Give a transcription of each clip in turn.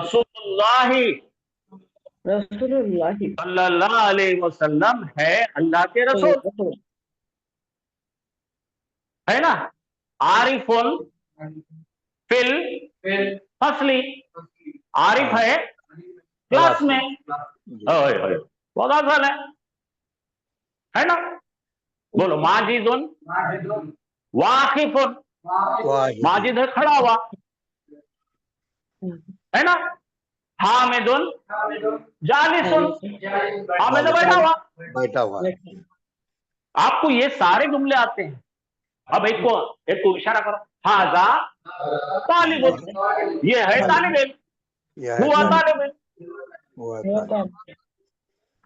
रसूलुल्लाही रसूलुल्लाह सल्लल्लाहु अलैहि वसल्लम है अल्लाह के रसूल, है ना। आरिफुल फिल फसली, आरिफ हाँ है क्लास क्लास में। में। जी ओए ओए, बहुत आसान है ना। बोलो माजिदुन वाकिफुन, वाहिद माजिद है खड़ा हुआ, है ना। हामिदुन जालिसुन, हामिद है बैठा जालिसन हुआ। बैठा हुआ है। आपको ये सारे जुमले आते हैं। अब एक को इशारा करो, हाजा तालिबुन, ये है तालिब इल्म, यह है हुआ तालिब, तालिब इल्म। वो है तालिब।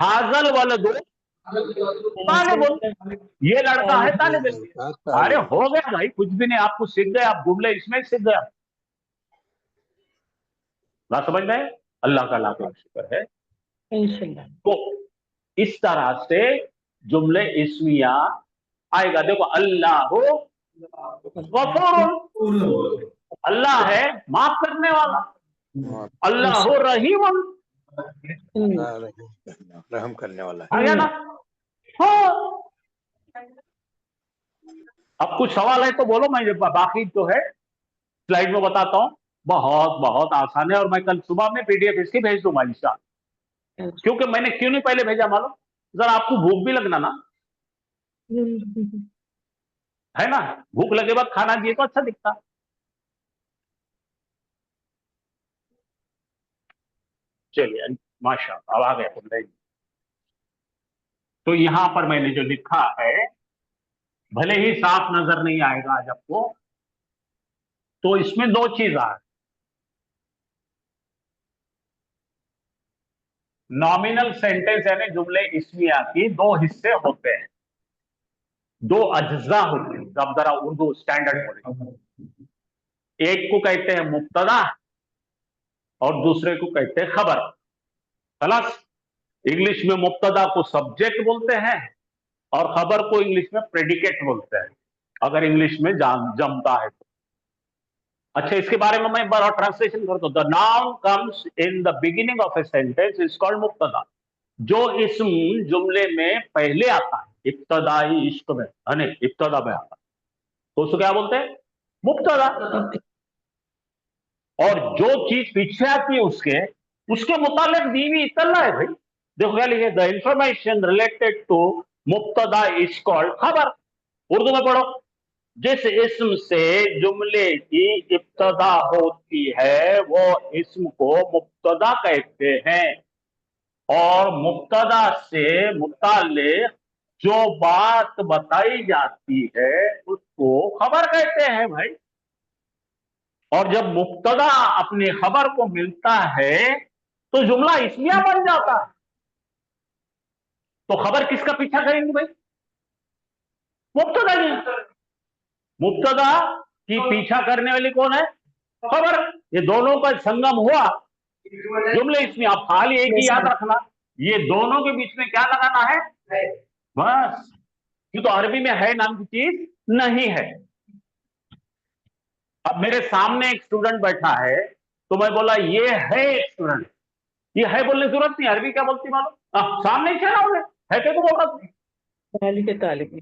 हाजल वलदु तालिबुन, ये लड़का है ये तालिब इल्म। लड़का अरे तालिब। हो गया भाई, कुछ भी नहीं, आपको सीख गए, आप जुमले इसमें सीख गए। बात समझ में? अल्लाह का लाख लाख शुक्र है। इंशाल्लाह। तो इस तरह से जुमले इस्मिया आएगा। देखो, अल्लाह गफूरुन, अल्लाह है माफ करने वाला। अल्लाह रहीमुन, रहम करने वाला आ गया ना। हाँ, अब कुछ सवाल है तो बोलो, मैं बाकी जो है स्लाइड में बताता हूँ। बहुत बहुत आसान है, और मैं कल सुबह में पीडीएफ इसकी भेज दूंगा इंशाल्लाह। क्योंकि मैंने क्यों नहीं पहले भेजा मालूम, जरा आपको भूख भी लगना ना, है ना। भूख लगे बाद खाना दिए तो अच्छा दिखता। चलिए, माशाअल्लाह, अब आ गया तुम। तो यहां पर मैंने जो लिखा है, भले ही साफ नजर नहीं आएगा आज आपको, तो इसमें दो चीज आ रही। नॉमिनल सेंटेंस यानी जुमले इस्मिया की दो हिस्से होते हैं, दो अज्जा होते हैं। अब जरा उर्दू स्टैंडर्ड बोले, एक को कहते हैं मुब्तदा और दूसरे को कहते हैं खबर। खलास, इंग्लिश में मुब्तदा को सब्जेक्ट बोलते हैं और खबर को इंग्लिश में प्रेडिकेट बोलते हैं, अगर इंग्लिश में जमता है तो। अच्छा, इसके बारे में मैं एक बार और ट्रांसलेशन करता हूं। The noun comes in the beginning of a sentence is called मुब्तदा। जो इसम जुमले में पहले आता है, इब्तदाई इश्क में, यानी इब्तदा में आता है, तो उसको क्या बोलते हैं? मुब्तदा। और जो चीज पीछे आती है उसके उसके मुतालिक दीनी इत्तला है भाई। देखो क्या लिखे, द इंफॉर्मेशन रिलेटेड टू मुब्तदा इज कॉल्ड खबर। उर्दू में पढ़ो, जिस इस्म से जुमले की इब्तदा होती है वो इस्म को मुब्तदा कहते हैं, और मुब्तदा से मुताल्लिक जो बात बताई जाती है उसको खबर कहते हैं भाई। और जब मुब्तदा अपनी खबर को मिलता है तो जुमला इस्मिया बन जाता है। तो खबर किसका पीछा करेंगे भाई? मुब्तदा की। मुब्तदा की पीछा करने वाली कौन है? खबर। ये दोनों का संगम हुआ जुमले इसमें। आप खाली एक ही याद रखना, ये दोनों के बीच में क्या लगाना है? बस। ये तो अरबी में है नाम की चीज नहीं है। अब मेरे सामने एक स्टूडेंट बैठा है, तो मैं बोला ये है एक स्टूडेंट, ये है बोलने की जरूरत नहीं, अरबी क्या बोलती मालूम? सामने ही चला उन्हें है क्या, तो बोल रहा तालिब तालिब।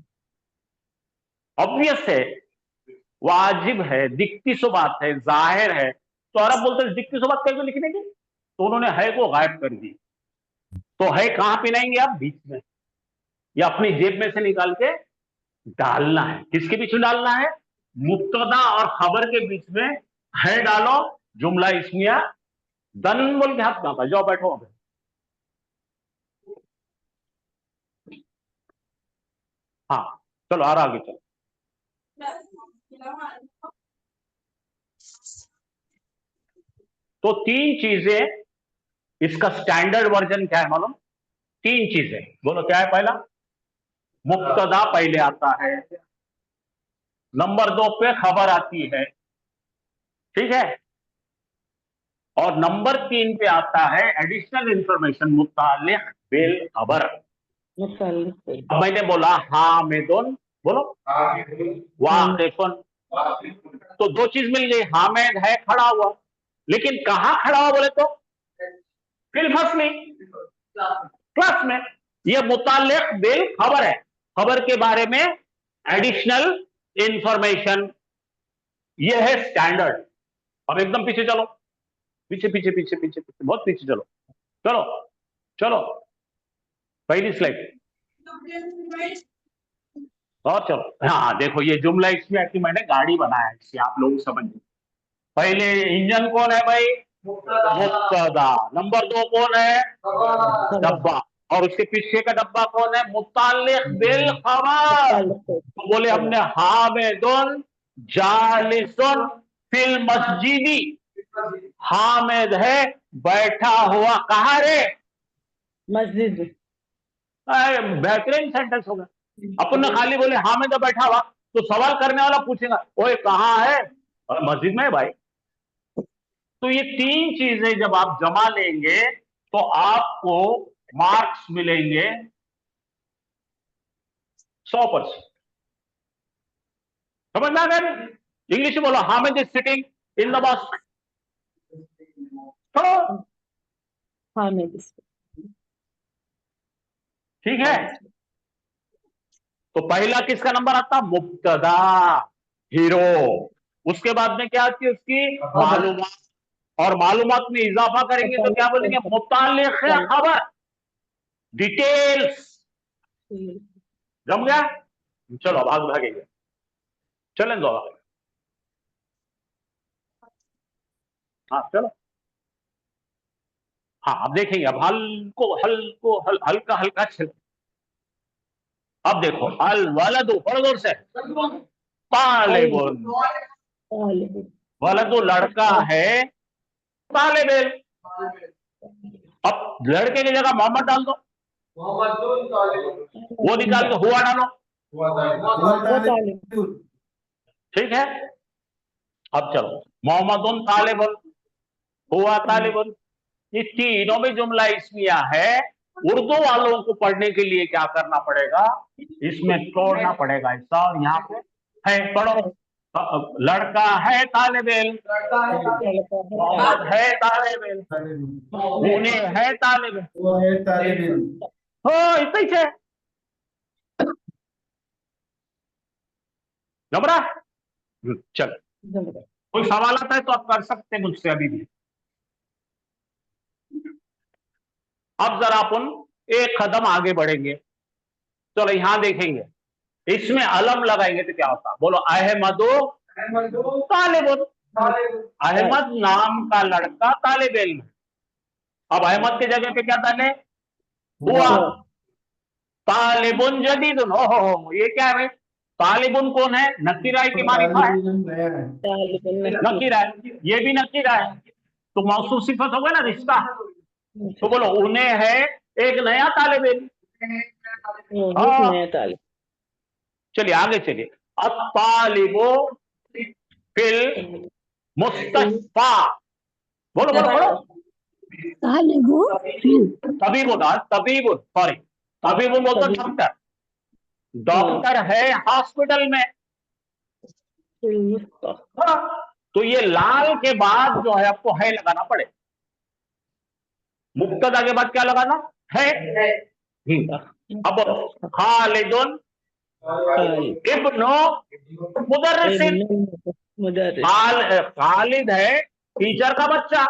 ऑब्वियस है, वाजिब है, दिखती सो बात है, जाहिर है। तो अरब बोलते हैं दिखती सो बात करके लिखने की, तो उन्होंने है को गायब कर दी। तो है कहां पिनाएंगे आप? बीच में, या अपनी जेब में से निकाल के डालना है। किसके बीच में डालना है? मुब्तदा और खबर के बीच में है डालो, जुमला इस्मिया दन बोल के हाथ ना जाओ, बैठो। हाँ, चलो और आगे चलो। तो तीन चीजें, इसका स्टैंडर्ड वर्जन क्या है मालूम? तीन चीजें बोलो, क्या है? पहला, मुब्तदा पहले आता है, नंबर दो पे खबर आती है, ठीक है, और नंबर तीन पे आता है एडिशनल इंफॉर्मेशन मुताल्लिक बिल खबर। अब मैंने बोला हामिदुन, बोलो वाकिफुन, तो दो चीज मिल गई। हामिद है खड़ा हुआ, लेकिन कहां खड़ा हुआ बोले तो फिल फसली क्लास में। ये मुताल्लिक बिल खबर है, खबर के बारे में एडिशनल इंफॉर्मेशन। ये है स्टैंडर्ड। अब एकदम पीछे चलो, पीछे पीछे पीछे पीछे पीछे, बहुत पीछे चलो, चलो चलो, पहली स्लाइड और चलो। हाँ देखो, ये जुमला इसमें कि मैंने गाड़ी बनाया है, इससे आप लोग समझिए। पहले इंजन कौन है भाई? मुब्तदा। नंबर 2 कौन है? डब्बा। और उसके पीछे का डब्बा कौन है? मुताल्लिक बिल खबर। तो बोले हमने हामिदुन जालिसुन फिल मस्जिदी। हामिद है बैठा हुआ कहाँ रे? मस्जिद में। बेहतरीन सेंटेंस होगा। अपन ने खाली बोले हामिद है बैठा हुआ, तो सवाल करने वाला पूछेगा ओए कहाँ है? मस्जिद में है भाई। तो ये 3 चीजें जब आप जमा लेंगे तो आपको मार्क्स मिलेंगे 100%। समझ में आ गया? इंग्लिश में बोलो Hamid is sitting in the bus. हाँ मैं ठीक है। तो पहला किसका नंबर आता? मुब्तदा, हीरो। उसके बाद में क्या आती है उसकी? मालूमात। और मालूमात में इजाफा करेंगे तो क्या बोलेंगे? मुताल्लिक खबर, डिटेल्स। जम गया? चलो अब आगे भागेंगे, चलें दो आगे। हाँ चलो। हाँ अब देखेंगे, अब हल्का हल्का चल। अब देखो अल वलदु, बड़े जोर से, तालिबुन। वलदु लड़का है, तालिबिल। अब लड़के की जगह मोहम्मद डाल दो, वो निकाल के हुआ डालो। ठीक है। अब चलो, मोहम्मदुन तालिबुन, हुआ तालिबुन। ये तीनों में जुमला इस्मिया है। उर्दू वालों को पढ़ने के लिए क्या करना पड़ेगा? इसमें तोड़ना पड़ेगा ऐसा, और यहाँ पे है, पढ़ो। लड़का है तालिबिल, मोहम्मद है तालिबिल, उन्हें है तालिबिल। हो इतना ही है। घबरा? चल, कोई सवाल आता है तो आप कर सकते हैं मुझसे अभी भी। अब जरा अपन एक कदम आगे बढ़ेंगे। चलो यहां देखेंगे, इसमें अलम लगाएंगे तो क्या होता? बोलो अहमदो तालिबुन। अहमद नाम का लड़का तालिब इल्म। अब अहमद की जगह पे क्या डाले? हुआ। तालिबुन जदीदुन। ओहो, ये क्या है? तालिबुन कौन है? नकीरा है कि मारिफा है? नकीरा है। ये भी नकीरा है, तो मौसूफ सिफत होगा ना, रिश्ता। तो बोलो उन्हें है एक नया तालिब इल्म। चलिए आगे चलिए। अत्तालिबो फिल मुस्तशफा। बोलो बोलो बोलो। तबीबुन, तबीबुन, सॉरी, तबीबुन बोलते डॉक्टर। डॉक्टर है हॉस्पिटल में। तो ये लाल के बाद जो है आपको है लगाना पड़े। मुब्तदा के बाद क्या लगाना है? अब खालिदुन इब्नो मुदर्रिसिन। खालिद है टीचर का बच्चा।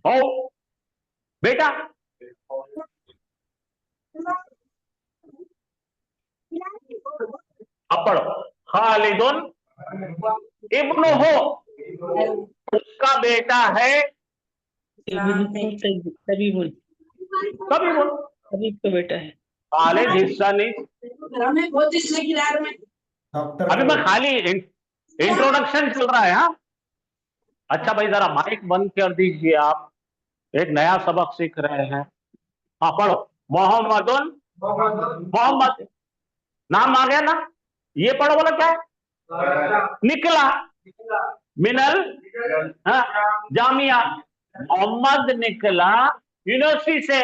हो बेटा। अब पढ़ो, खालिदुन इब्नो हो, उसका बेटा है तबीबुन का बेटा है। खालिद हिस्सा नहीं। अभी मैं खाली इंट्रोडक्शन चल रहा है। हाँ अच्छा भाई, जरा माइक बंद कर दीजिए आप, एक नया सबक सीख रहे हैं। हाँ पढ़ो, मोहम्मदुन, मोहम्मद नाम आ गया ना। ये पढ़ो, बोला क्या है? निकला, मिनल, हाँ, जामिया। मोहम्मद निकला यूनिवर्सिटी से।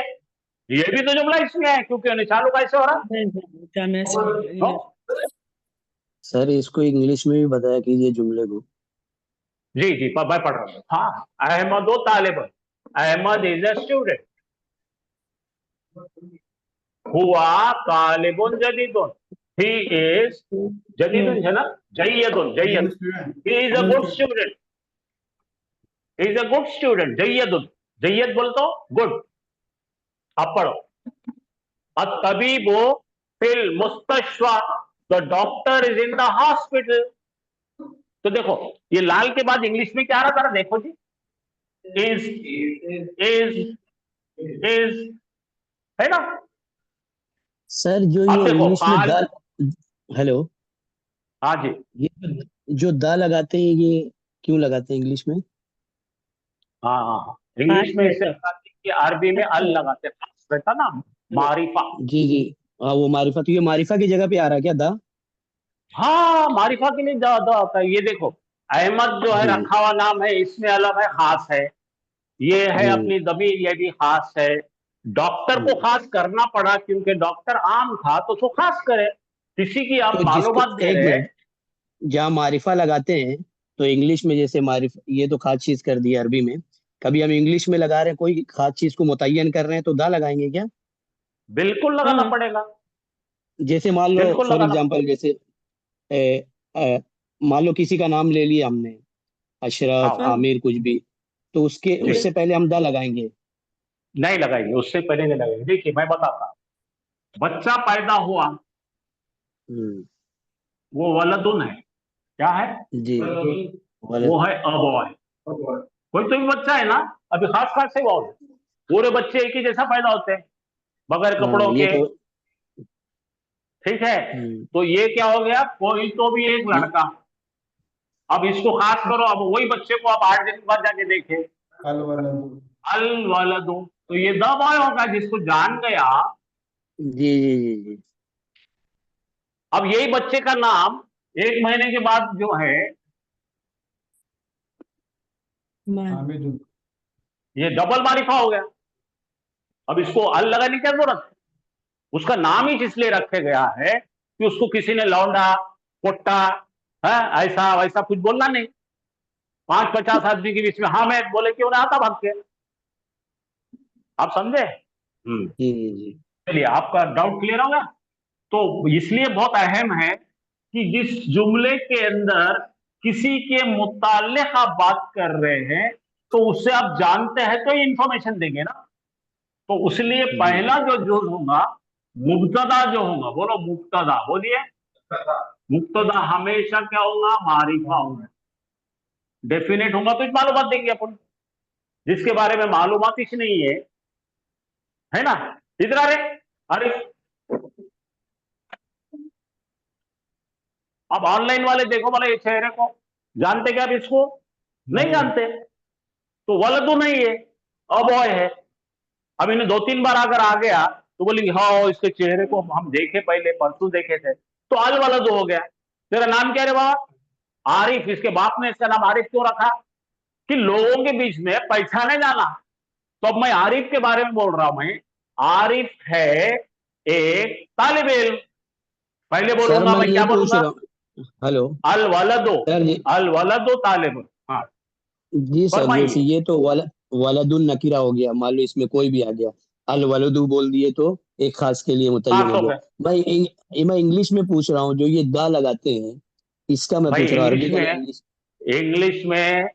ये भी तो जुमला इसमें है, क्योंकि उन्हें चालू कैसे हो रहा? सर इसको इंग्लिश में भी बताया कीजिए जुमले को। जी जी मैं पढ़ रहा हूँ। हाँ, अहमदो तालिबन, अहमद इज अ स्टूडेंट, हुआ तालिबुन जदीदुन, ही इज जदीदुन है ना, जय्यदुन, जय्यद, he is a good student, he is a good student, जय्यदुन, जय्यद बोल तो गुड। अब पढ़ो, अतबीबो फिल मुस्तशफा, the doctor is in the hospital. तो देखो, ये लाल के बाद इंग्लिश में क्या आ रहा था, देखो जी, इज है ना। सर जो अब ये देखो इंग्लिश में काल, द, हेलो, हाँ जी, ये जो द लगाते हैं ये क्यों लगाते हैं इंग्लिश में? हाँ हाँ हाँ, इंग्लिश में इसे लेटर। लगाते हैं कि अरबी में अल लगाते हैं, खास रहता ना, मारिफा। जी जी, हाँ वो मारिफा, तो ये मारिफा की जगह पे आ रहा है क्या द? हाँ, मारिफा के लिए ज्यादा आता है। ये देखो, अहमद जो है जी रखा हुआ नाम है, इसमें अलग है, खास है। ये है जी अपनी दमीर, ये भी खास है। डॉक्टर को जी। खास करना पड़ा क्योंकि डॉक्टर आम था, तो उसको खास करे, किसी की आप तो जिसको, मालूमात दे एक रहे हैं। मिनट, जहाँ मारिफा लगाते हैं तो इंग्लिश में जैसे मारिफा, ये तो खास चीज कर दी है अरबी में, कभी हम इंग्लिश में लगा रहे हैं कोई खास चीज को मुतय्यन कर रहे हैं तो दा लगाएंगे क्या? बिल्कुल लगाना हाँ, पड़ेगा, जैसे मान लो बिल्कुल फॉर लगाना एग्जांपल, जैसे ए, ए, मान लो किसी का नाम ले लिया हमने, पड़ेगा। अशरफ, हाँ हाँ, आमिर, कुछ भी, तो उसके जी, उससे पहले हम दा लगाएंगे? नहीं लगाएंगे, उससे पहले नहीं लगाएंगे। देखिए मैं बताता हूं, बच्चा पैदा हुआ, हम्म। वो वलदुन है, क्या है, जी। वो गलत। है अबॉय। कोई तो भी बच्चा है ना, अभी खास खास से वो पूरे बच्चे एक ही जैसा पैदा होते हैं, बगैर हाँ कपड़ों ये के, तो। ठीक है। हम्म। तो ये क्या हो गया, कोई तो भी एक ये- लड़का। अब इसको खास करो, अब वही बच्चे को आप 8 दिन बाद जाके देखे, अल वलदु, तो ये द बॉय होगा जिसको जान गया। जी जी जी जी। अब यही बच्चे का नाम 1 महीने के बाद जो है, मा- ये डबल मारिफा हो गया। अब इसको अल लगाने की क्या जरूरत है, उसका नाम ही इसलिए रखे गया है कि उसको किसी ने लौंडा, पोट्टा, है, ऐसा वैसा कुछ बोलना नहीं। 5-50 आदमी के बीच में हाँ मैं बोले कि उन्हें आता भाग के। आप समझे? जी जी जी। चलिए, आपका डाउट क्लियर होगा। तो इसलिए बहुत अहम है कि जिस जुमले के अंदर किसी के मुताल्लिक आप बात कर रहे हैं, तो उससे आप जानते हैं तो इंफॉर्मेशन देंगे ना। तो उसलिए जी पहला जो जुज होगा, मुब्तदा जो होगा, बोलो मुब्तदा, बोलिए। मुब्तदा हमेशा क्या होगा, मारिफा होगा। डेफिनेट होगा तो मालूमात देंगे अपन, जिसके बारे में मालूमात ही नहीं है ना। इधर आ रहे, अरे अब ऑनलाइन वाले देखो, बोले ये चेहरे को जानते क्या आप इसको, नहीं जानते। तो वलदू नहीं है, अबॉय है। अब इन्हें 2-3 बार अगर आ गया तो बोलेंगे हाँ इसके चेहरे को हम देखे, पहले परसों देखे थे, तो अल वलदू हो गया। तेरा नाम क्या रे बाबा, आरिफ, इसके बाप ने इसका नाम आरिफ क्यों रखा, कि लोगों के बीच में पहचाने जाना। तो अब मैं आरिफ के बारे में बोल रहा हूं, मैं आरिफ है एक तालिब इल्म, पहले सर, बोलूंगा मैं मैं ये क्या पूछ बोलूंगा, रहा हूँ, हेलो अल वलदो, सर जी। अल वलदो तालिब। हाँ जी सर, जैसे फरमाइए। ये तो वलदुन नकीरा हो गया, मान लो इसमें कोई भी आ गया, अल वलदु बोल दिए तो एक खास के लिए मुतय्यन खास हो हो गया। गए मैं इंग्लिश में पूछ रहा हूँ, जो ये दा लगाते हैं इसका मैं भाई, पूछ रहा हूँ, अरबी का मैं इंग्लिश। इंग्लिश में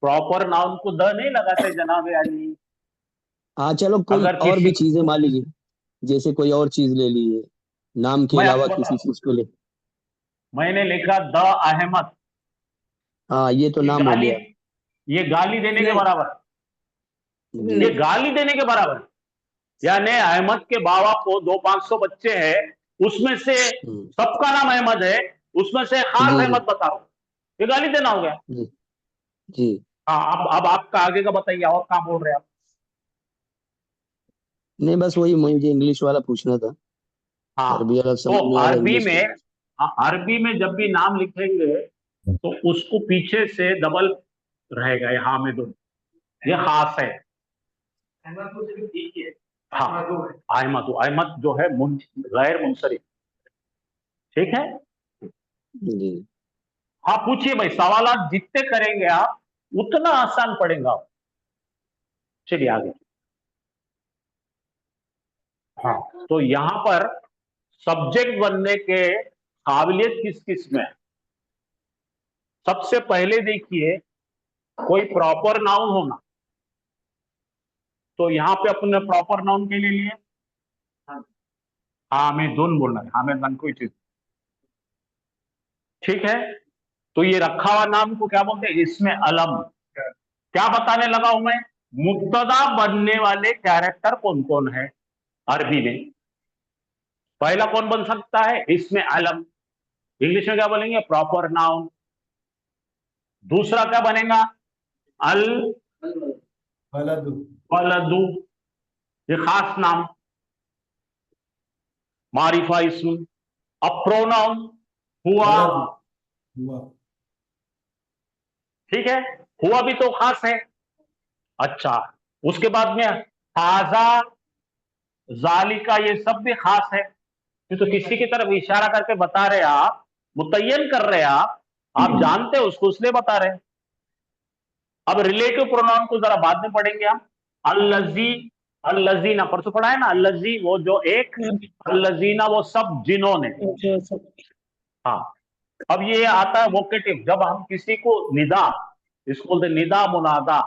प्रॉपर नाउन को द नहीं लगाते जनाब अली। हाँ चलो, कोई अगर और किसी, भी चीजें मान लीजिए, जैसे कोई और चीज ले लीजिए, नाम के मैं अलावा आपको किसी बताता हूं, चीज को ले। मैंने लिखा द अहमद, हाँ ये तो ये नाम हो गाली, गया। ये गाली देने के नहीं, बराबर है। जी ये नहीं, गाली देने के बराबर है। यानी अहमद के बाबा को 200-500 बच्चे हैं, उसमें से हम्म, सबका नाम अहमद है, उसमें से खास जी जी अहमद बताओ, ये गाली देना हो गया। जी जी। हाँ, अब आपका आगे का बताइए, और कहाँ बोल रहे हैं आप। नहीं बस वही मुझे इंग्लिश वाला पूछना था, हाँ, अरबी वाला तो समझ में आ रहा है, अरबी इंग्लिश में, में। हाँ, अरबी में जब भी नाम लिखेंगे तो उसको पीछे से डबल रहेगा, ये हामिदुन, ये खास है। हाँ, अहमद, अहमद जो है गैर मुंसरिफ, ठीक है। जी हाँ पूछिए भाई, सवाल जितने करेंगे आप उतना आसान पड़ेगा। चलिए आगे। हाँ, तो यहां पर सब्जेक्ट बनने के काबिलियत किस किस में है? सबसे पहले देखिए, कोई प्रॉपर नाउन होना। तो यहां पे अपने प्रॉपर नाउन के लिए हामिदुन बोलना है, हामिदुन कोई चीज, ठीक है। तो ये रखा हुआ नाम को क्या बोलते हैं? इसमें अलम। क्या बताने लगा हूं मैं? मुब्तदा बनने वाले कैरेक्टर कौन कौन है अरबी में। पहला कौन बन सकता है? इसमें अलम। इंग्लिश में क्या बोलेंगे? Proper noun. दूसरा क्या बनेगा? अल वलदु वलदु, ये खास नाम, मारिफा इस्म। अब प्रोनाउन हुआ, वलदु हुआ ठीक है, हुआ भी तो खास है। अच्छा, उसके बाद में हाजा, जालिका, ये सब भी खास है। ये तो किसी की तरफ इशारा करके बता रहे आप, मुतय्यन कर रहे आप जानते हो उसको, इसलिए बता रहे हैं। अब रिलेटिव प्रोनाउन को जरा बाद में पढ़ेंगे हम। अल्लजी, अल्लजीना, परसों पढ़ा है ना, अल्लजी वो जो एक, अल्लजीना वो सब जिन्होंने। हाँ, अब ये आता है वोकेटिव, जब हम किसी को निदा, इसको बोलते निदा मुनादा।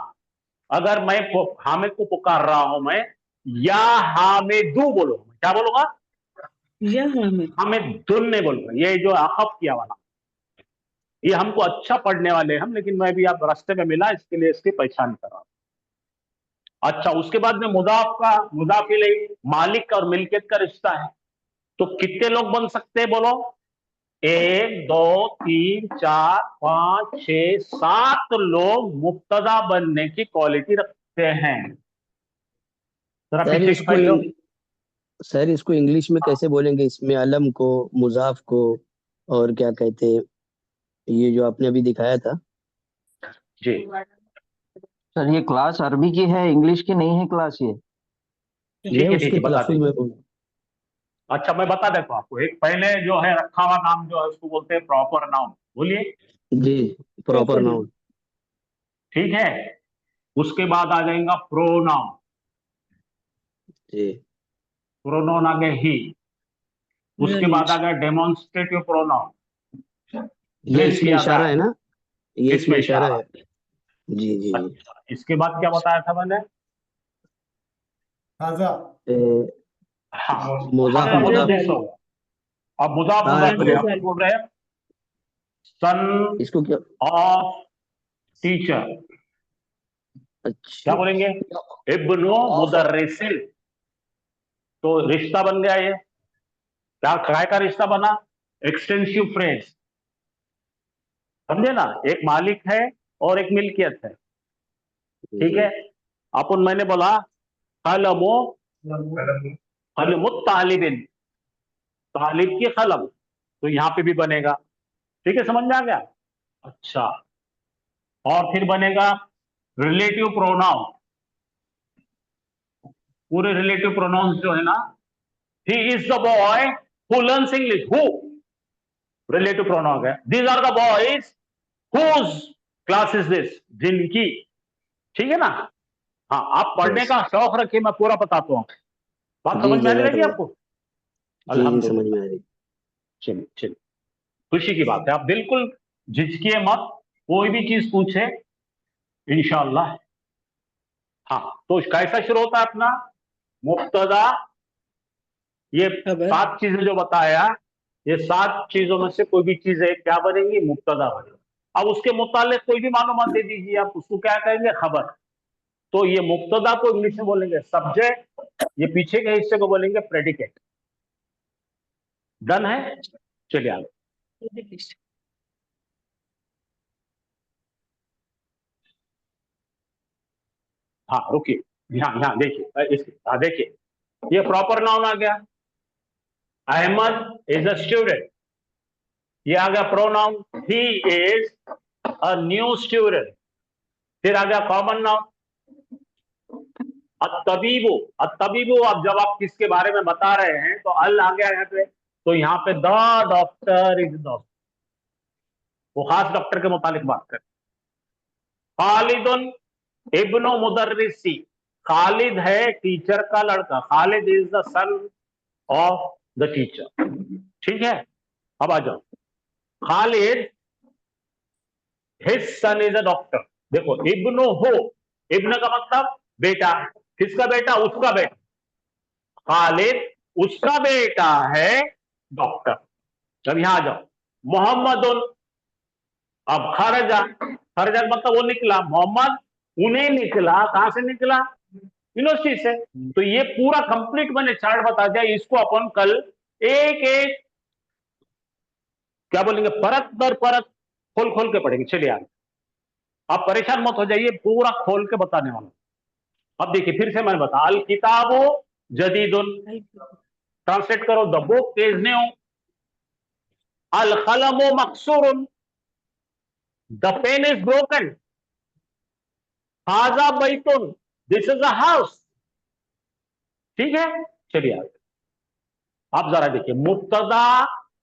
अगर मैं हामिद को पुकार रहा हूं, मैं या हामिदू बोलो, क्या बोलूंगा? या हामिद। हामिदुन नहीं बोलूंगा। ये जो अखफ किया वाला, ये हमको अच्छा पढ़ने वाले हम, लेकिन मैं भी आप रास्ते में मिला, इसके लिए इसकी पहचान कर रहा हूं। अच्छा, उसके बाद में मुदाफ का, मुदाफ इलैहि, मालिक और मिल्कियत का रिश्ता है। तो कितने लोग बन सकते हैं बोलो? 1 2 3 4 5 6 7 लोग मुब्तदा बनने की क्वालिटी रखते हैं। जरा सर पीछे की इसको फाइल लो। सर इसको इंग्लिश में कैसे बोलेंगे? इसमें अलम को, मुजाफ को, और क्या कहते हैं, ये जो आपने अभी दिखाया था। जी, सर ये क्लास अरबी की है, इंग्लिश की नहीं है क्लास ये। ठीक है, ठीक उसके है, बता तलफ्फुज़ देंगे। में बोल। अच्छा, मैं बता देता हूं आपको। एक पहले जो है रखा हुआ नाम जो है उसको बोलते हैं प्रॉपर नाउन। बोलिए। जी, प्रॉपर नाउन। ठीक है, उसके बाद आ जाएगा प्रोनाउन। जी, प्रोनाउन आ गए ही। उसके बाद आ गया डेमोन्स्ट्रेटिव प्रोनाउन, ये दिस इसमें या इशारा है दैट, ना? ये इसमें इसमें इशारा इशारा। है। जी जी जी। अच्छा, इसके बाद क्या बताया था मैंने? हाजा हाँ, मुजाफ हाजा हाजा मुजाफ मुजाफ। इस हो गया। अब मुजाफ हाँ, मुजाफ इलैहि आप बोल रहे हैं, सन इसको क्या? ऑफ टीचर, क्या अच्छा। बोलेंगे? इब्नु मुदर्रिसिल। तो रिश्ता बन गया ये। क्या काय का रिश्ता बना? एक्सटेंसिव फ्रेज, समझे ना? एक मालिक है और एक मिल्कियत है, ठीक है। अपन मैंने बोला कलमो, कलमुत तालिबिन, तालिब की कलम, तो यहां पे भी बनेगा। ठीक है, समझ में आ गया? अच्छा, और फिर बनेगा रिलेटिव प्रोनाउन। पूरे रिलेटिव प्रोनाउंस जो है ना, he is the boy who learns English, who relative pronoun है। These are the boys whose class is this, जिनकी, ठीक है ना? हाँ, आप पढ़ने यस। का शौक रखिए, मैं पूरा बताता हूँ। बात जी, समझ में आने लगी जज़ाकल्लाह। आपको? जी जी, समझ में अल्हम्दुलिल्लाह। आ रही। चलिए चलिए, खुशी की बात है। आप बिल्कुल झिझकिए मत, कोई भी चीज पूछे इंशाअल्लाह। हाँ, तो कैसा शुरू होता है अपना? मुब्तदा, ये खबर। 7 चीजें जो बताया, ये 7 चीजों में से कोई भी चीज है क्या बनेगी? मुब्तदा बनेगी। अब उसके मुतालिक कोई भी मालूमात दे दीजिए आप, उसको क्या कहेंगे? खबर। तो ये मुब्तदा को इंग्लिश में बोलेंगे सब्जेक्ट, ये पीछे के हिस्से को बोलेंगे प्रेडिकेट। डन है? चलिए आगे। हाँ, रुकिए, यहाँ यहाँ देखिए, हाँ देखिए, ये प्रॉपर नाउन आ गया। अहमद इज अ स्टूडेंट, ये आ गया pronoun. He is a new student. फिर आ गया कॉमन नाउन अत्तबीबु। अत्तबीबु, अब जब आप किसके बारे में बता रहे हैं तो अल आ गया यहाँ पे, तो यहाँ पे द डॉक्टर इज द, वो खास डॉक्टर के मुतालिक बात कर। खालिदुन इब्नु मुदर्रिसी, खालिद है टीचर का लड़का, Khalid is the son of the teacher. ठीक है, अब आ जाओ, Khalid his son is a doctor. देखो इब्नु हो, इब्न का मतलब बेटा, किसका बेटा? उसका बेटा। खालिद उसका बेटा है डॉक्टर। अब यहां आ जाओ, मोहम्मदुन, अब खरजा, खरजा का मतलब वो निकला, मोहम्मद उन्हें निकला, कहां से निकला? यूनिवर्सिटी से। तो ये पूरा कंप्लीट मैंने चार्ट बता दिया, इसको अपन कल एक एक क्या बोलेंगे, परत दर परत खोल खोल के पढ़ेंगे। चलिए आगे, आप परेशान मत हो जाइए, पूरा खोल के बताने वाला। अब देखिए फिर से मैंने बताया, अल किताबो जदीदुन, ट्रांसलेट करो, द बुक इज न्यू। अल कलमो मकसूरुन, द पेन इज ब्रोकन। हाजा बैतुन, दिस इज अ हाउस। ठीक है, चलिए आगे। आप जरा देखिए, मुब्तदा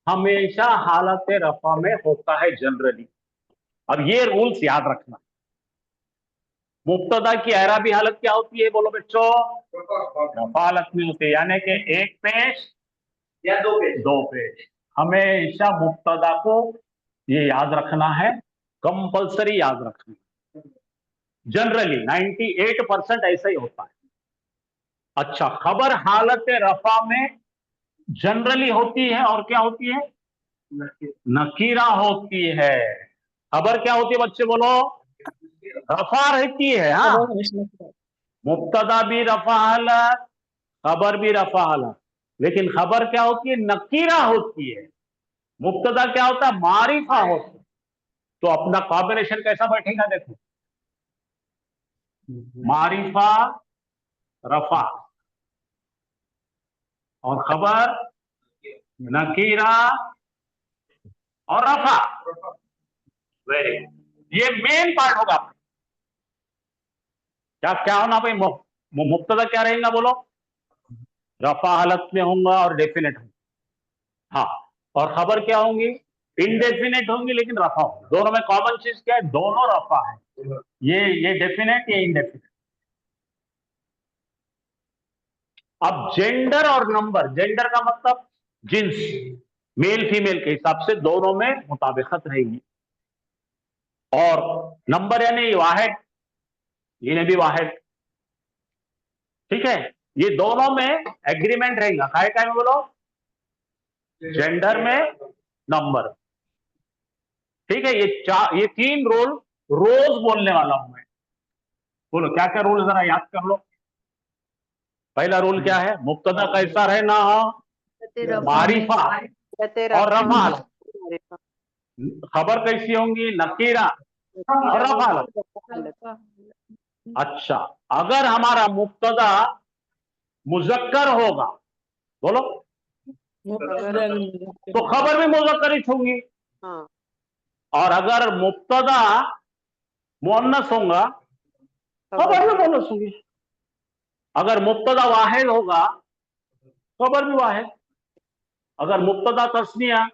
हमेशा हालत रफा में होता है जनरली। अब ये रूल्स याद रखना। मुब्तदा की एराबी हालत क्या होती है बोलो बच्चों? रफा हालत में होती है, यानी कि एक पेश या दो पेश। हमेशा मुब्तदा को ये याद रखना है, कंपल्सरी याद रखना। जनरली 98% ऐसा ही होता है। अच्छा, खबर हालत रफा में जनरली होती है, और क्या होती है? नकीरा होती है। खबर क्या होती है बच्चे बोलो? रफा रहती है। हाँ, मुब्तदा भी रफा हालत, खबर भी रफा हालत, लेकिन खबर क्या होती है? नकीरा होती है। मुब्तदा क्या होता है? मारिफा होता है। तो अपना कॉम्बिनेशन कैसा बैठेगा देखो, मारिफा रफा और खबर नकीरा और रफा। वेरी गुड, ये मेन पार्ट होगा। क्या क्या होना भाई? मुब्तदा क्या रहेगा बोलो? रफा हालत में होगा और डेफिनेट होगा। हाँ, और खबर क्या होंगी? इनडेफिनेट होंगी लेकिन रफा होगा। दोनों में कॉमन चीज क्या है? दोनों रफा है। ये डेफिनेट, ये इनडेफिनेट। अब जेंडर और नंबर, जेंडर का मतलब जिन्स, मेल फीमेल के हिसाब से दोनों में मुताबिकत रहेगी। और नंबर यानी वाहिद, इन्हें भी वाहिद। ठीक है, ये दोनों में एग्रीमेंट रहेगा। काय काय में बोलो? जेंडर में, नंबर। ठीक है, ये तीन रूल रोज बोलने वाला हूं मैं। बोलो क्या क्या रूल, जरा याद कर लो। पहला रूल क्या है? मुब्तदा कैसा रहना हो? मारिफा और रफा। खबर कैसी होंगी? नकीरा और रफा। अच्छा, अगर हमारा मुब्तदा मुजक्कर होगा, बोलो, तो खबर भी मुजक्कर ही होंगी। और अगर मुब्तदा मुअन्नस होगा, खबर भी मुअन्नस होगी। अगर मुब्तदा वाहिद होगा, खबर भी वाहिद। अगर मुब्तदा तस्निया,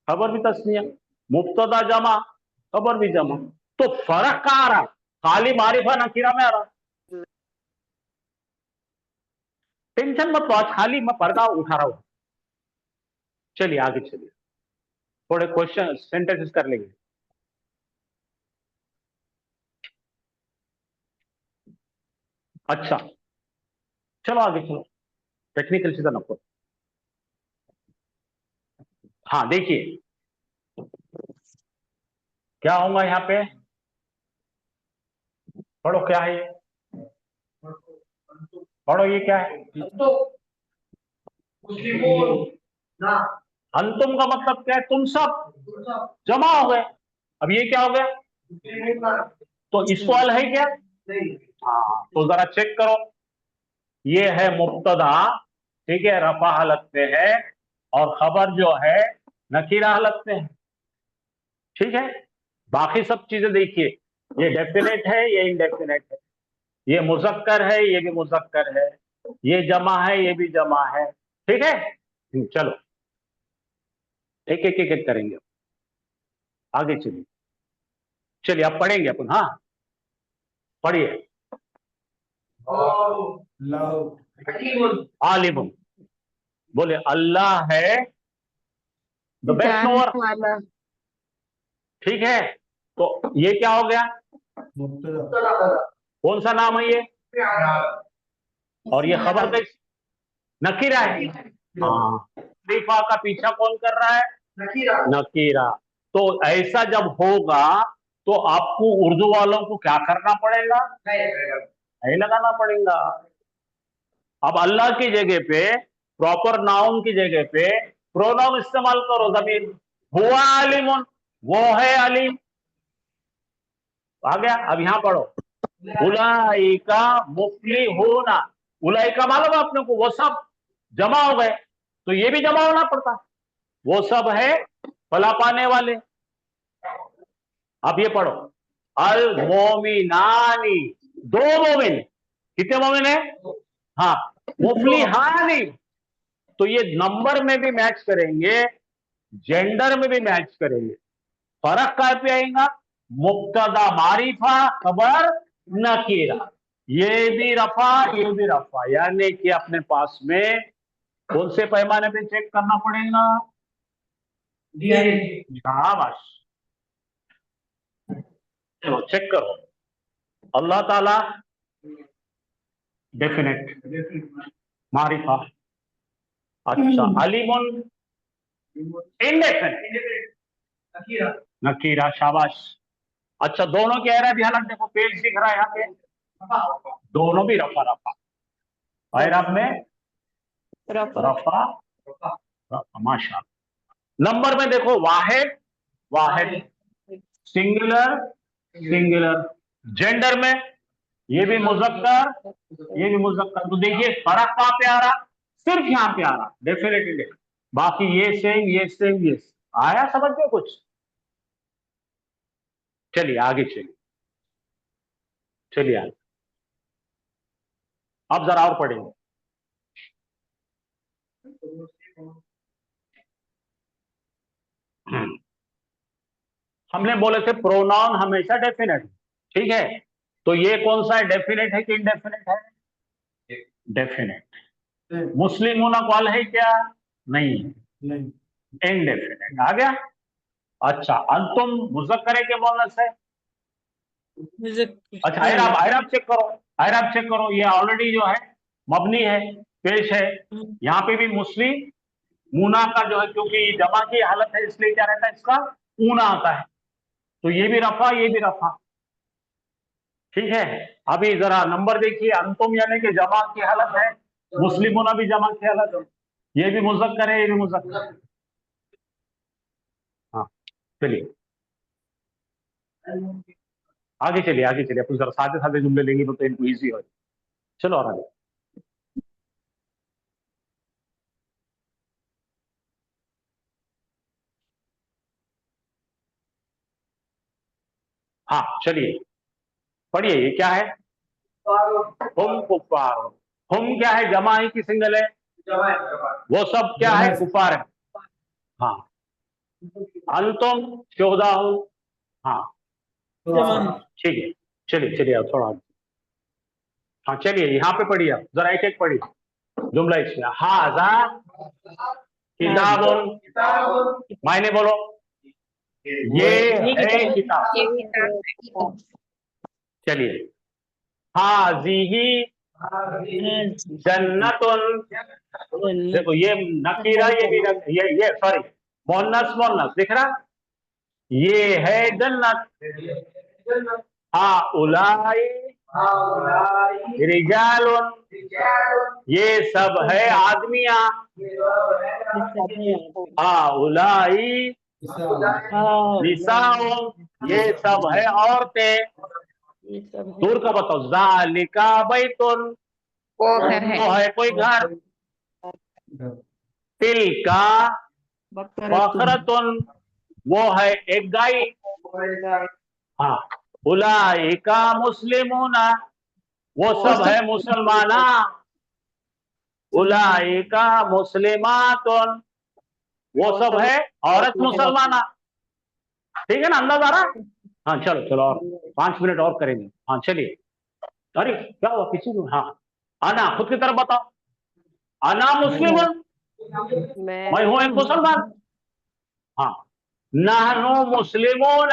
खबर भी तस्निया। मुब्तदा जमा, खबर भी जमा। तो फर्क कहां आ रहा? खाली मारिफा नकीरा में आ रहा। टेंशन मत लो, आज खाली मैं पर्दा उठा रहा हूं। चलिए आगे चलिए, थोड़े क्वेश्चन सेंटेंसेस कर लेंगे। अच्छा, चलो आगे चलो, टेक्निकल चीजें नको। हाँ देखिए, क्या होगा यहाँ पे? पढ़ो, क्या है ये? पढ़ो, ये क्या है? अंतुम का मतलब क्या है? तुम सब जमा हो गए। अब ये क्या हो गया? तो इसको अल है क्या? हाँ, तो जरा चेक करो, ये है मुब्तदा, ठीक है, रफा हालत में है, और खबर जो है नकीरा हालत में है। ठीक है, बाकी सब चीजें देखिए, ये डेफिनेट है, ये इनडेफिनेट है, ये मुजक्कर है, ये भी मुजक्कर है, ये जमा है, ये भी जमा है। ठीक है, चलो एक एक एक एक करेंगे, आगे चलिए। चलिए अब पढ़ेंगे अपन। हाँ, पढ़िए। लाहु आलिमुन, बोले अल्लाह है द बेस्ट नोअर। वाला। ठीक है, तो ये क्या हो गया, मुब्तदा कौन सा नाम है ये, और ये खबर कैसी, नकीरा है। हाँ, मारिफा का पीछा कौन कर रहा है, नकीरा। तो ऐसा जब होगा तो आपको उर्दू वालों को क्या करना पड़ेगा, नहीं लगाना पड़ेगा। अब अल्लाह की जगह पे, प्रॉपर नाउन की जगह पे प्रोनाउन इस्तेमाल करो, जमीर हुआ अलीमुन, वो है अलीम। आ गया। अब यहां पढ़ो, उलाइका मुफ्लिहूना, उलाइका मालूम है आपने को, वो सब जमा हो गए, तो ये भी जमा होना पड़ता, वो सब है फला पाने वाले। अब ये पढ़ो, अल मोमिनानी, दो मोमिन, कितने मोमिन है, हाँ, मुफ्लिहानी, तो ये नंबर में भी मैच करेंगे, जेंडर में भी मैच करेंगे। फर्क कहां पे आएगा, मुब्तदा मारिफा, खबर नकीरा, ये भी रफा ये भी रफा, यानी कि अपने पास में कौन से पैमाने पे चेक करना पड़ेगा, शाबाश, चलो चेक करो। अल्लाह ताला डेफिनेट, मारिफा, अच्छा, अलीमुन इंडेफिनेट, नकीरा, शाबाश। अच्छा, दोनों की एरब हालत देखो, पेज दिख रहा है यहाँ पे, दोनों भी रफा रफा, एरब में रफा रफा, माशा। नंबर में देखो, वाहिद वाहिद, सिंगुलर सिंगुलर, जेंडर में ये भी मुजक्कर ये भी मुजक्कर। तो देखिए फर्क कहां पे आ रहा, सिर्फ यहां पे आ रहा, डेफिनेटली, बाकी ये सेम ये सेम ये आया, समझ में कुछ। चलिए आगे चलिए, चलिए आगे, अब जरा और पढ़ेंगे। हमने बोले थे प्रोनाउन हमेशा डेफिनेट, ठीक है, तो ये कौन सा है, डेफिनेट है कि इनडेफिनेट है, डेफिनेट। मुस्लिम होना कॉल है क्या, नहीं, नहीं इनडेफिनेट आ गया। अच्छा, अंतुम मुज़क्कर है कि मुअन्नस है, अच्छा, आयराब आयराब चेक करो, आयराब चेक करो, ये ऑलरेडी जो है मबनी है, पेश है, यहाँ पे भी मुस्लिम मूना का जो है, क्योंकि जमा की हालत है इसलिए क्या रहता है, इसका ऊना आता है, तो ये भी रफा ये भी रफा, ठीक है। अभी जरा नंबर देखिए, अंतुम यानी कि जमा की हालत है, मुस्लिम होना भी जमा की हालत है, ये भी मुज़क्कर है ये भी मुज़क्कर है। हाँ, चलिए आगे चलिए आगे चलिए, कुछ जरा सादे सादे जुमले लेंगे तो इनको ईजी हो। चलो और आगे, हाँ चलिए पढ़िए, ये क्या है, हम कुफार, हम क्या है, जमा है कि सिंगल है, वो सब क्या है, कुफार है, हाँ। अंतुम शोहदा हूं, हाँ ठीक है, चलिए चलिए अब थोड़ा, हाँ चलिए यहाँ पे पढ़िए, आप जरा एक एक पढ़िए जुमला इसमें, हाजा किताबुन, मायने बोलो, ये है किताब, चलिए, हाज़िही जन्नतुन, देखो ये नकीरा ये भी ये सॉरी मोहन्नस मोहन्नस दिख रहा, ये है जन्नत, हाउलाई रिजालुन, ये सब है आदमियां, हाउलाई निसाउन, ये सब है औरतें, दूर का बताओ, ज़ालिका बैतुन, वो है कोई घर, तिलका बकरतुन, वो है एक गाय, हाँ, उलाइका मुस्लिमूना, वो सब है मुसलमाना, उलाइका मुस्लिमातुन, वो सब है औरत मुसलमाना, ठीक है ना, अंदाज आ रहा, हाँ चलो चलो और 5 मिनट और करेंगे, हाँ चलिए अरे क्या हुआ किसी को? हाँ, अना खुद की तरफ बताओ। अना मुस्लिम, मैं हूं एक मुसलमान। हाँ, नहनु मुस्लिमून,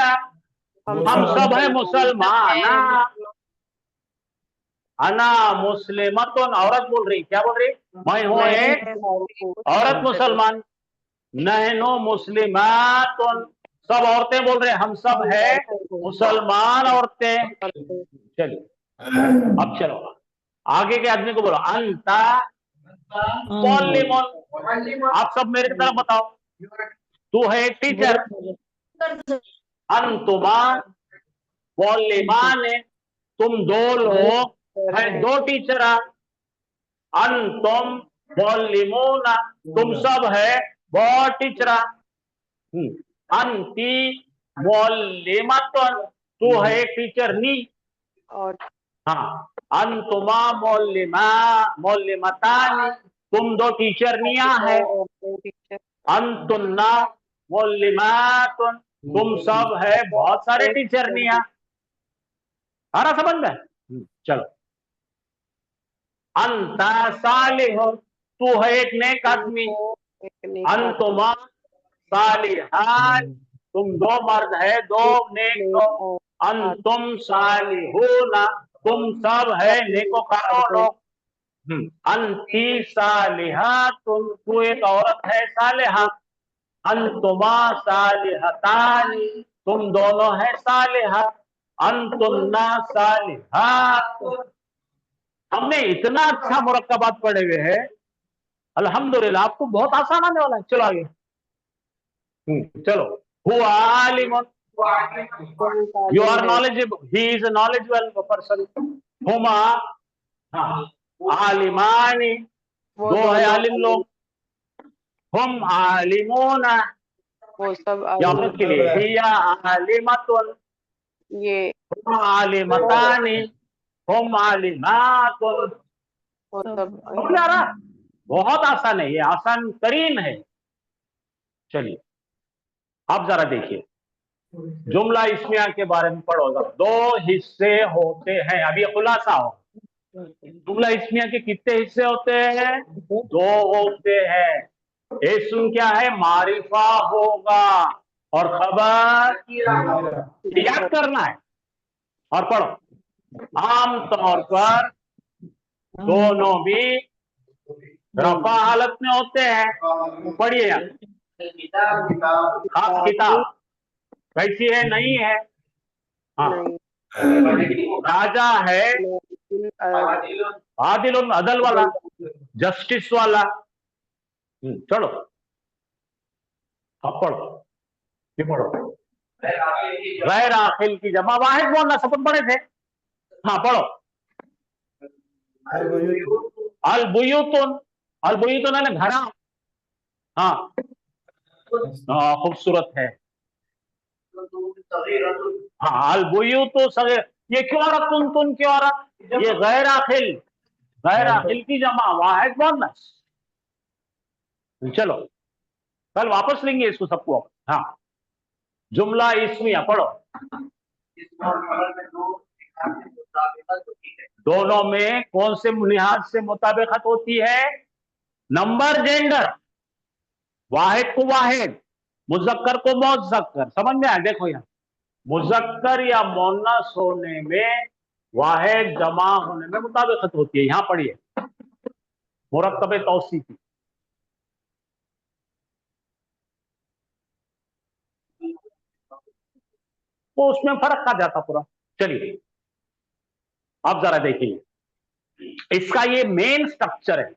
हम सब है मुसलमान। अना मुस्लिमतुन, औरत बोल रही, क्या बोल रही? मैं हूं एक औरत मुसलमान। नहनु मुस्लिमातुन, सब औरतें बोल रहे, हम सब है मुसलमान औरतें। चलिए अब चलो आगे के आदमी को बोलो, अंता मुअल्लिमुन। आप सब मेरे की तरफ बताओ, तू है एक टीचर। अंतुमा मुअल्लिमान, तुम दो लोग है, दो टीचर। अंतुम मुअल्लिमूना, तुम सब है बहुत टीचर। अंती मुअल्लिमतुन, तू है एक टीचर नी। और हाँ, अंतुमा मुअल्लिमतानी, तुम दो टीचर निया है। टीचर अंतुन्ना मुअल्लिमातुन, तुम सब है बहुत सारे टीचर निया। सारा समझ में? चलो, अंता सालिहुन, तू है एक नेक आदमी। अंतुमा सालिहान, तुम दो मर्द है, दो नेक लोग। अंतुम सालिहूना, तुम सब है नेकोकारों लोग। अंती सालिहातुन, तू एक औरत है सालिहा। अंतुमा सालिहतानी, तुम दोनों है सालिहा। अंतुन्ना सालिहात। हमने इतना अच्छा मुरक्कबात पढ़े हुए हैं, अल्हम्दुलिल्लाह। आपको बहुत आसान आने वाला है। चलो आगे। चलो, हुआ आलिमुन, you are knowledgeable, he is a knowledgeable person. Huma, हाँ, आलिमानी, दो है आलिम लोग। हम आलिमूना, वो सब ये औरत के लिए। हिया आलिमतुन, ये हम आलिमतानी, हम आलिमातुन। वो सब समझ में आ रहा? बहुत आसान है, ये आसान तरीन है। चलिए आप जरा देखिए, जुमला इस्मिया के बारे में पढ़ो जरा। दो हिस्से होते हैं, अभी खुलासा हो। जुमला इस्मिया के कितने हिस्से होते हैं? दो होते हैं। इस्म क्या है? मारिफा होगा, और खबर याद करना है। और पढ़ो, आम तौर पर दोनों भी रफा हालत में होते हैं। पढ़िए यार, खास किताब कैसी है? नहीं है। हाँ, राजा है आदिल, अदल वाला, जस्टिस वाला। चलो अब पढ़ो, ये पढ़ो। गैर आखिल की जमा वाहिद बोलना, सब पढ़े थे। हाँ पढ़ो, अल बुयूतुन, अल बुयूतुन है घरा। हाँ, खूबसूरत है। हाँ, अल बुयूतु सगीर, ये क्यों आ रहा? तुन क्यों आ रहा? ये गैर आखिल, गैर आखिल की जमा वाहिद बोलना। चलो कल वापस लेंगे इसको सबको। हाँ, जुमला इस्मिया पढ़ो। दोनों में कौन से लिहाज से मुताबिकत होती है? Number, gender. वाहिद को वाहिद, मुजक्कर को मुजक्कर। समझ में आया? देखो यहाँ, मुजक्कर या मोन्नस होने में, वाहिद जमा होने में मुताबिकत होती है। यहां पढ़िए, मुरक्कब तौसीफी। तो उसमें फर्क आ जाता पूरा। चलिए अब जरा देखिए, इसका ये मेन स्ट्रक्चर है।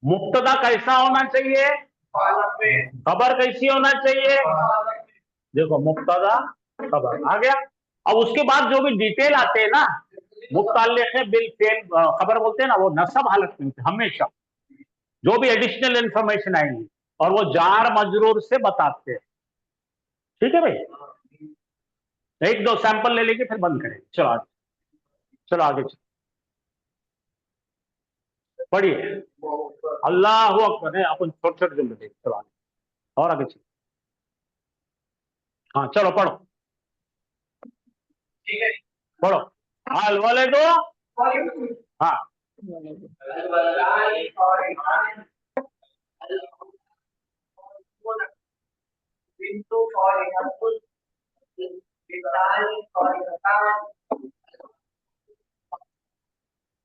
मुब्तदा कैसा होना चाहिए? खबर कैसी होना चाहिए? देखो, मुब्तदा खबर आ गया। अब उसके बाद जो भी डिटेल आते हैं ना, मुत्तल्लिक़ बिल फेल खबर बोलते हैं ना, वो नसब हालत में होते हैं हमेशा। जो भी एडिशनल इंफॉर्मेशन आएंगी, और वो जार मजरूर से बताते हैं। ठीक है भाई, एक दो सैंपल ले लेके फिर बंद करें। चलो आगे, चलो आगे पढ़िए। अल्लाह अकबर है, अपन छोटे छोटे जुमले देख। चलो आगे, और आगे चलो। हाँ चलो पढ़ो, पढ़ो। हाल वाले दो। हाँ,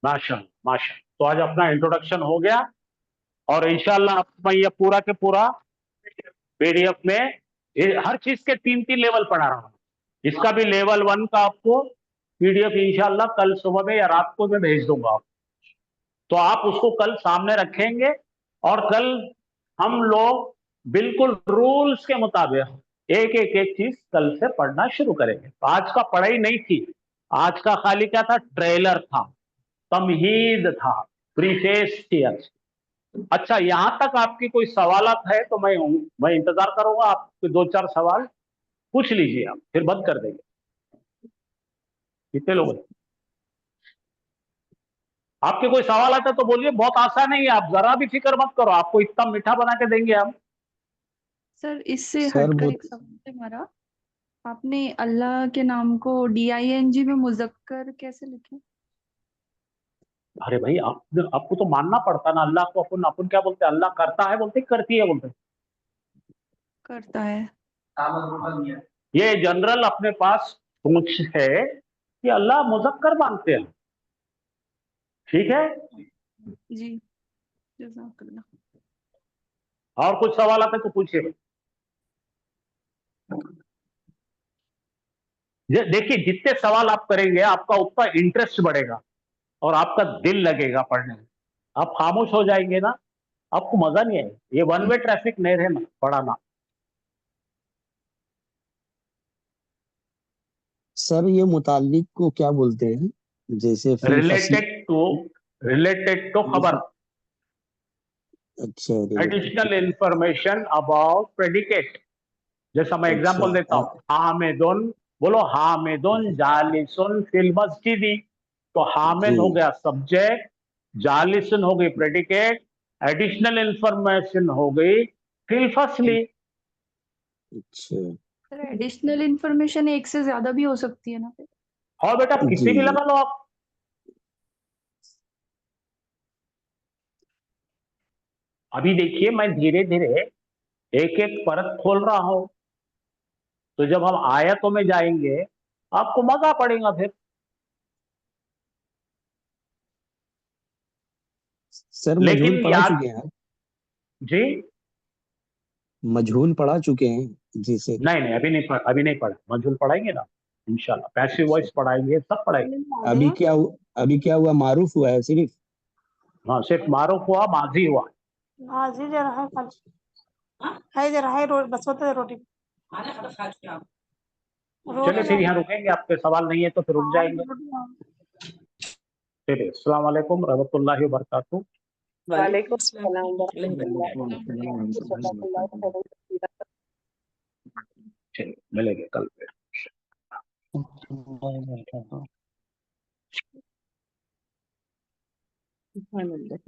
माशा माशा। तो आज अपना इंट्रोडक्शन हो गया और इंशाल्लाह मैं ये पूरा के पूरा पीडीएफ में हर चीज के 3-3 लेवल पढ़ा रहा हूँ। इसका भी लेवल 1 का आपको पीडीएफ इंशाल्लाह कल सुबह में या रात को मैं भेज दूंगा आपको। तो आप उसको कल सामने रखेंगे और कल हम लोग बिल्कुल रूल्स के मुताबिक एक चीज कल से पढ़ना शुरू करेंगे। तो आज का पढ़ाई नहीं थी, आज का खाली क्या था, ट्रेलर था, तमहीद था, प्रीफेस थी। अच्छा, यहां तक आपकी कोई सवालत है तो मैं इंतजार करूंगा। आपके 2-4 सवाल पूछ लीजिए, आप फिर बंद कर देंगे। कितने लोग हैं? आपके कोई सवाल आता है तो बोलिए, बहुत आसान है, आप जरा भी फिक्र मत करो, आपको इतना मीठा बना के देंगे हम। सर इससे सर हटकर वो एक सवाल है हमारा। आपने अल्लाह के नाम को DING में मुजक्कर कैसे लिखे? अरे भाई, आपको तो मानना पड़ता ना, अल्लाह को अपन अपन क्या बोलते हैं, अल्लाह करता है बोलते, करती है बोलते। करता है। ये जनरल अपने पास सोच है कि अल्लाह मुजक्कर मानते हैं, ठीक है। जी, जज़ाकल्लाह। और कुछ सवाल आते तो पूछिए। देखिए, जितने सवाल आप करेंगे आपका उतना इंटरेस्ट बढ़ेगा और आपका दिल लगेगा पढ़ने में। आप खामोश हो जाएंगे ना, आपको मजा नहीं आएगा। ये 1 वे ट्रैफिक नहीं रहना पढ़ाना। सर ये मुताल्लिक को क्या बोलते हैं? जैसे फिल फसली। रिलेटेड टू खबर, अच्छा एडिशनल इंफॉर्मेशन अबाउट प्रेडिकेट। जैसा मैं एग्जांपल देता हूँ, हामिदुन, बोलो हामिदुन जालिसुन फिल मस्जिदी। तो हामिद हो जी। गया सब्जेक्ट, जालिसुन हो गई प्रेडिकेट, एडिशनल इंफॉर्मेशन हो गई फिल फसली। अच्छा। सर एडिशनल इंफॉर्मेशन एक से ज्यादा भी हो सकती है ना फिर? और बेटा जी किसी भी जी। लगा लो आप। अभी देखिए, मैं धीरे धीरे एक एक परत खोल रहा हूं, तो जब हम आयतों में जाएंगे आपको मजा पड़ेगा फिर। सर लेकिन मजहूल पढ़ा याद, चुके हैं आप? जी मजहूल पढ़ा चुके हैं जिसे। नहीं नहीं, अभी नहीं पढ़ा। मजहूल पढ़ाएंगे ना इंशाल्लाह, पैसिव वॉइस पढ़ाएंगे, सब पढ़ाएंगे। अभी क्या अभी क्या हुआ, मारूफ हुआ है सिर्फ? हाँ, सिर्फ मारूफ हुआ, माजी हुआ। जी जरा है कल है जरा है बस होते रोटी चलिए रोटी फिर यहाँ रुकेंगे, आपके सवाल नहीं है तो फिर रुक जाएंगे। चलिए, अस्सलाम वालेकुम रहमतुल्लाहि व बरकातहू। वालेकुम सलाम वरहमतुल्लाहि वबरकातुहू। चलिए, मिलेंगे कल फिर। सुभान अल्लाह।